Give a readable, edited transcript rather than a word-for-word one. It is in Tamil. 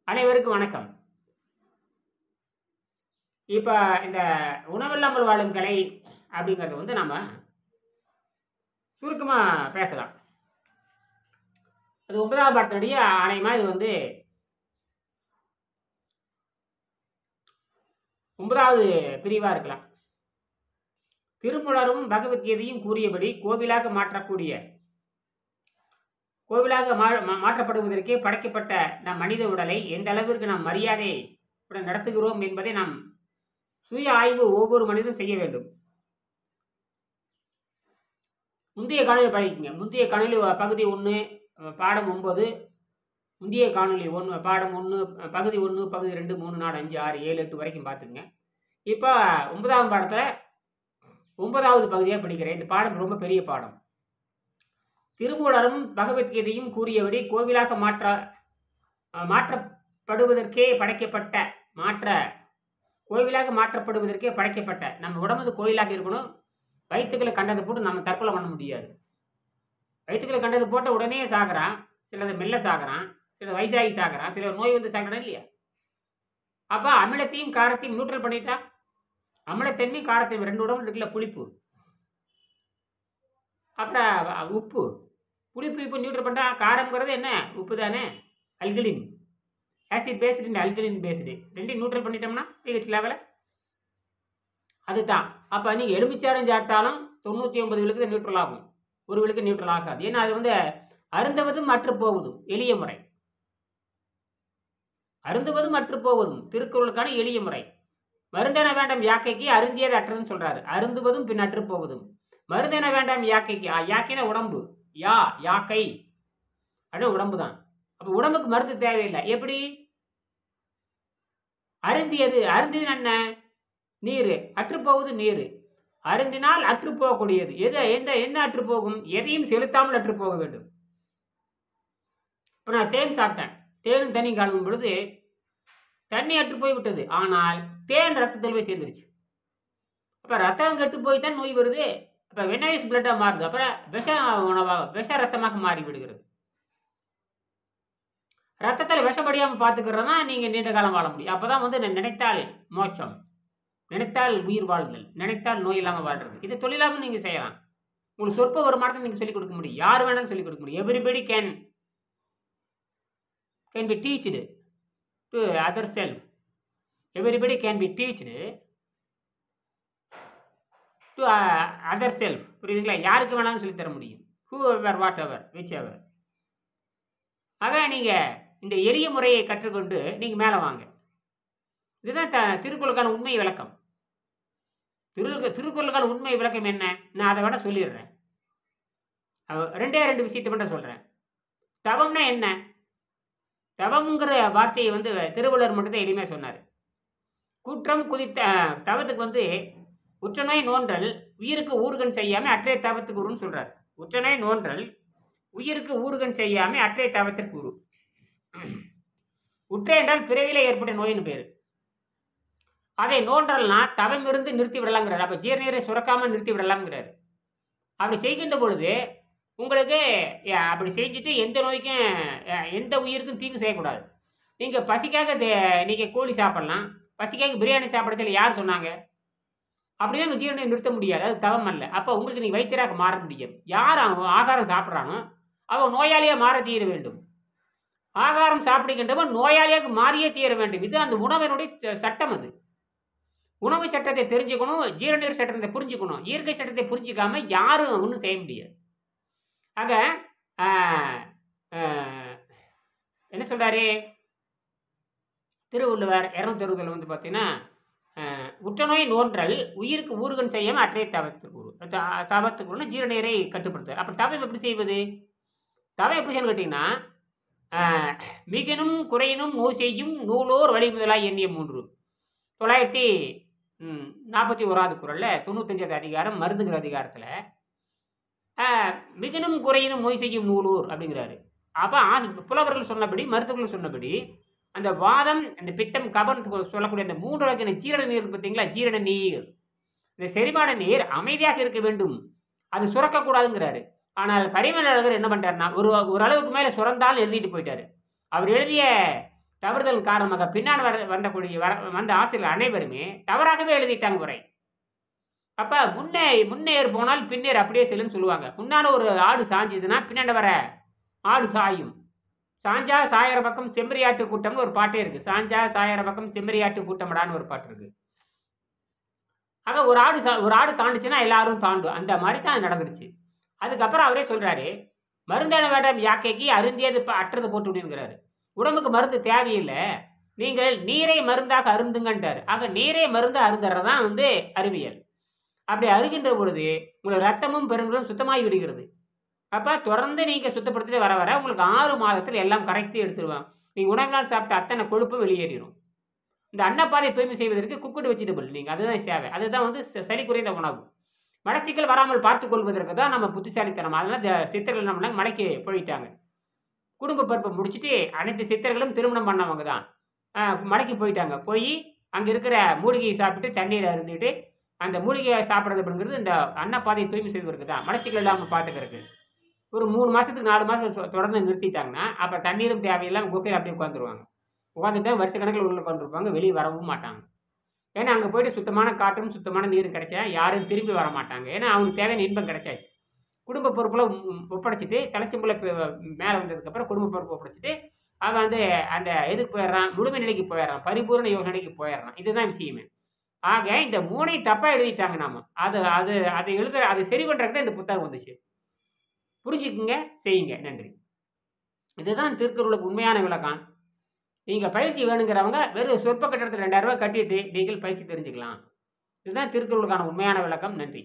அனைவருக்கும் வணக்கம். இப்போ இந்த உணவில்லாமல் வாழும் கலை அப்படிங்கிறது நம்ம சுருக்கமாக பேசலாம். அது 9ஆம் பாடத்தினுடைய ஆணையமாக இது 9வது பிரிவாக இருக்கலாம். திருமூலரும் பகவத்கீதையும் கூறியபடி கோவிலாக மாற்றப்படுவதற்கே படைக்கப்பட்ட நம் மனித உடலை எந்த அளவிற்கு நாம் மரியாதை நடத்துகிறோம் என்பதை நாம் சுய ஆய்வு ஒவ்வொரு மனிதனும் செய்ய வேண்டும். முந்தைய காணொலி படிக்குங்க. முந்தைய காணொலி பகுதி 1 பாடம் 9, முந்தைய காணொலி 1 பாடம் 1 பகுதி 1 பகுதி 2 3 4 5 6 7 8 வரைக்கும் பார்த்துங்க. இப்போ 9ஆம் பாடத்தில் 9வது பகுதியாக படிக்கிறேன். இந்த பாடம் ரொம்ப பெரிய பாடம். திருமூலரும் பகவத்கீதையும் கூறியபடி கோவிலாக மாற்றப்படுவதற்கே படைக்கப்பட்ட நம்ம உடம்பு கோயிலாக இருக்கணும். வயிற்றுக்களை கண்டதை போட்டு நம்ம தற்கொலை பண்ண முடியாது. வயிற்றுக்களை கண்டது போட்ட உடனே சாகிறான், சிலது மெல்ல சாகிறான், சில வயசாகி சாகிறான், சில நோய் வந்து சாகிறான் இல்லையா? அப்போ அமிலத்தையும் காரத்தையும் நியூட்ரல் பண்ணிட்டா, அமிலத்தன்மை காரத்தையும் 2 உடம்புல இருக்குல்ல, புளிப்பு அப்புறம் உப்பு, புளிப்பு இப்போ நியூட்ரல் பண்ணிட்டா. காரம்ங்கிறது என்ன? உப்பு தானே, alkaline, acid based and alkaline based, ரெண்டையும் நியூட்ரல் பண்ணிட்டோம்னா பிஹெச் லெவலில் அதுதான். அப்போ நீங்கள் எலுமிச்சாரம் சாப்பிட்டாலும் 99 விழுக்கு நியூட்ரல் ஆகும், 1 விழுக்கு நியூட்ரல் ஆகாது. ஏன்னா அது அருந்துவதும் மற்ற போவதும் எளிய முறை. அருந்துவதும் மற்ற போவதும் திருக்குறளுக்கான எளிய முறை. மருந்தென வேண்டாம் யாக்கைக்கு அருந்தியது அற்றதுன்னு சொல்றாரு. அருந்துவதும் பின் அற்று போவதும். மருந்தென வேண்டாம் யாக்கைக்கு, யாக்கைனா உடம்பு, யாக்கை அப்படின்னா உடம்பு தான். அப்போ உடம்புக்கு மருந்து தேவையில்லை. எப்படி? அருந்தியது என்ன? நீர். அற்றுப்போவது நீர். அருந்தினால் அற்று போகக்கூடியது என்ன அற்று போகும்? எதையும் செலுத்தாமல் அற்று போக வேண்டும். இப்போ நான் தேன் சாப்பிட்டேன். தேனும் தண்ணி காணும் பொழுது தண்ணி அற்று போய்விட்டது. ஆனால் தேன் ரத்தத்தில் போய் சேர்ந்துருச்சு. அப்போ ரத்தம் கெட்டு போய் தான் நோய் வருது. அப்போ வெனஸ் பிளட்டாக மாறுது. அப்புறம் விஷ ரத்தமாக மாறி விடுகிறது. ரத்தத்தில் விஷப்படியாமல் பார்த்துக்கிறதா நீங்கள் நீண்ட காலம் வாழ முடியும். அப்போ தான் நினைத்தால் மோட்சம், நினைத்தால் உயிர் வாழ்தல், நினைத்தால் நோய் இல்லாமல் வாழ்றது. இது தொழிலாகவும் நீங்கள் செய்யலாம். உங்களுக்கு சொற்ப வருமானத்தை நீங்கள் சொல்லிக் கொடுக்க முடியும். யார் வேணாலும் சொல்லிக் கொடுக்க முடியும். Everybody can be teached to other self. Everybody can be teached to other self. புரியுதுங்களா? யாருக்கு வேணாலும் சொல்லித்தர முடியும். Who ever, what ever, which எவர். ஆக நீங்கள் இந்த எளிய முறையை கற்றுக்கொண்டு நீங்கள் மேலே வாங்க. இதுதான் திருக்குறளுக்கான உண்மை விளக்கம். திருக்குறளுக்கான உண்மை விளக்கம் என்ன? நான் அதை வேணா சொல்லிடுறேன். 2 விஷயத்தை மட்டும் சொல்கிறேன். தவம்னா என்ன? தவம்ங்கிற வார்த்தையை திருவள்ளுவர் மட்டும்தான் எளிமையாக சொன்னார். குற்றம் குதித்த தவத்துக்கு உற்றநோய் நோன்றல் உயிருக்கு ஊறுகன் செய்யாமல் அற்றைய தவத்துக்கு உருன்னு சொல்கிறார். உற்றநோய் நோன்றல் உயிருக்கு ஊறுகன் செய்யாமல் அற்றைய தவத்திற்கு உரு. உற்ற என்றால் பிறவிலே ஏற்பட்ட நோயின்னு பேர். அதை நோன்றல்னா தவம் இருந்து நிறுத்தி விடலாங்கிறார். அப்போ ஜீரணீரை சுரக்காமல் நிறுத்தி விடலாம்ங்கிறார். அப்படி செய்கின்ற பொழுது உங்களுக்கு அப்படி செஞ்சுட்டு எந்த நோய்க்கும் எந்த உயிருக்கும் தீங்கு செய்யக்கூடாது. நீங்கள் பசிக்காக நீங்கள் கோழி சாப்பிட்லாம், பசிக்காக பிரியாணி சாப்பிட்றதுல யார் சொன்னாங்க? அப்படியே உங்கள் ஜீரணை நிறுத்த முடியாது. அது தவம் அல்ல. அப்போ உங்களுக்கு நீங்கள் வைத்தியராக மாற முடியும். யார் ஆகாரம் சாப்பிட்றானோ அவன் நோயாளியாக மாற தீர வேண்டும். ஆகாரம் சாப்பிடுகின்றவன் நோயாளியாக மாறியே தீர வேண்டும். இது அந்த உணவினுடைய சட்டம். அது உணவு சட்டத்தை தெரிஞ்சுக்கணும், ஜீரணீர் சட்டத்தை புரிஞ்சுக்கணும். இயற்கை சட்டத்தை புரிஞ்சிக்காம யாரும் ஒன்றும் செய்ய முடியாது. ஆக என்ன சொல்றாரு திருவள்ளுவர் 260 பார்த்தீங்கன்னா, உற்றநோய் நோன்றல் உயிருக்கு ஊறுகன் செய்யாமல் அற்றைய தவத்துக்கு ஜீரணீரை கட்டுப்படுத்தும். அப்படி தவம் எப்படி செய்வது? தவம் எப்படி செய்யணும் கேட்டிங்கன்னா, மிகனும் குறையினும் நோய் செய்யும் நூலோர் வழி முதலாய் எண்ணிய 3 941வது குறளில் 95வது அதிகாரம் மருந்துங்கிற அதிகாரத்தில் மிகனும் குறையினும் நோய் செய்யும் நூலூர் அப்படிங்கிறாரு. அப்போ புலவர்கள் சொன்னபடி, மருத்துவர்கள் சொன்னபடி அந்த வாதம், அந்த பித்தம், கபம் சொல்லக்கூடிய அந்த 3 வகையான ஜீரண நீர் பார்த்தீங்களா, ஜீரண நீர், இந்த செரிமான நீர் அமைதியாக இருக்க வேண்டும், அது சுரக்கக்கூடாதுங்கிறாரு. ஆனால் பரிமேலழகர் என்ன பண்ணுறாருன்னா, ஒரு அளவுக்கு மேலே சுரந்தால் எழுதிட்டு போயிட்டாரு. அவர் எழுதிய தவறுதல் காரணமாக பின்னால் வந்த ஆசிரியர்கள் அனைவருமே தவறாகவே எழுதிட்டாங்க உரை. அப்போ முன்னேறு போனால் பின்னேறு அப்படியே செல்லுன்னு சொல்லுவாங்க. முன்னால ஒரு ஆடு சாஞ்சுதுன்னா பின்னாண்ட வர ஆடு சாயும். சாஞ்சா சாயற பக்கம் செம்மறியாட்டு கூட்டம்னு ஒரு பாட்டே இருக்கு. சாஞ்சா சாயற பக்கம் செம்மறியாட்டு கூட்டமடான்னு ஒரு பாட்டு இருக்கு. ஆக ஒரு ஆடு தாண்டுச்சுன்னா எல்லாரும் தாண்டும். அந்த மாதிரி தான் நடந்துருச்சு. அதுக்கப்புறம் அவரே சொல்றாரு, மருந்தான வேடம் யாக்கைக்கு அருந்தியது அற்றது போட்டு விடுங்கிறாரு. உடம்புக்கு மருந்து தேவையில்லை, நீங்கள் நீரை மருந்தாக அருந்துங்கன்றார். ஆக நீரை மருந்து அருந்துறதான் அறிவியல். அப்படி அருகின்ற பொழுது உங்களுக்கு ரத்தமும் பெருங்களும் சுத்தமாகி விடுகிறது. அப்போ தொடர்ந்து நீங்கள் சுத்தப்படுத்திட்டு வர வர உங்களுக்கு 6 மாதத்தில் எல்லாம் கரைத்து எடுத்துருவாங்க. நீங்கள் உணவினால் சாப்பிட்ட அத்தனை கொழுப்பு வெளியேறிடும். இந்த அன்னப்பாதை தூய்மை செய்வதற்கு குக்குடு வெஜிடபிள் நீங்கள் அதுதான் சேவை. அதுதான் சரி குறைந்த உணவு. மலச்சிக்கல் வராமல் பார்த்துக் கொள்வதற்கு தான் நம்ம புத்திசாலித்தனம். அதனால சித்தர்கள் நம்மள மலைக்கு போயிட்டாங்க. குடும்ப பருப்பை முடிச்சுட்டு அனைத்து சித்தர்களும் திருமணம் பண்ணவங்க தான் மலைக்கு போயிட்டாங்க. போய் அங்கே இருக்கிற மூலிகையை சாப்பிட்டு தண்ணீரை அருந்திட்டு அந்த மூலிகையை சாப்பிட்றது அப்படிங்கிறது இந்த அன்னப்பாதையை தூய்மை செய்வதற்கு தான், மலச்சிக்கல் இல்லாமல் பார்த்துக்கிறதுக்கு. ஒரு 3 மாதத்துக்கு 4 மாதம் தொடர்ந்து நிறுத்திட்டாங்கன்னா அப்போ தண்ணீரும் தேவையில்லாமல் குக்கையில் அப்படியே உட்காந்துருவாங்க. உட்காந்துட்டு வருஷ கணக்கில் உள்ள உட்காந்துருப்பாங்க, வெளியே வரவும் மாட்டாங்க. ஏன்னா அங்கே போய்ட்டு சுத்தமான காற்றும் சுத்தமான நீரும் கிடைச்சா யாரும் திரும்பி வர மாட்டாங்க. ஏன்னா அவங்களுக்கு தேவையான இன்பம் கிடைச்சாச்சு. குடும்ப பொறுப்பில் ஒப்படைச்சிட்டு தலைச்சம்புல மேலே வந்ததுக்கப்புறம் குடும்ப பொறுப்பு ஒப்படைச்சிட்டு அவன் அந்த எதுக்கு போயிடுறான், முழுமை நிலைக்கு போயிடுறான், பரிபூர்ண யோக நிலைக்கு போயிடுறான். இதுதான் விஷயமே. ஆக இந்த 3ஐயும் தப்பாக எழுதிட்டாங்க. நாம அதை சரி பண்ணுறதுக்கு தான் இந்த புத்தகம் வந்துச்சு. புரிஞ்சுக்குங்க, செய்யுங்க. நன்றி. இதுதான் திருக்குறளுக்கு உண்மையான விளக்கம். நீங்கள் பயிற்சி வேணுங்கிறவங்க வெறும் சொற்ப கட்டணத்தில் 2000 ரூபாய் கட்டிட்டு நீங்கள் பயிற்சி தெரிஞ்சுக்கலாம். இதுதான் திருக்குறளுக்கான உண்மையான விளக்கம். நன்றி.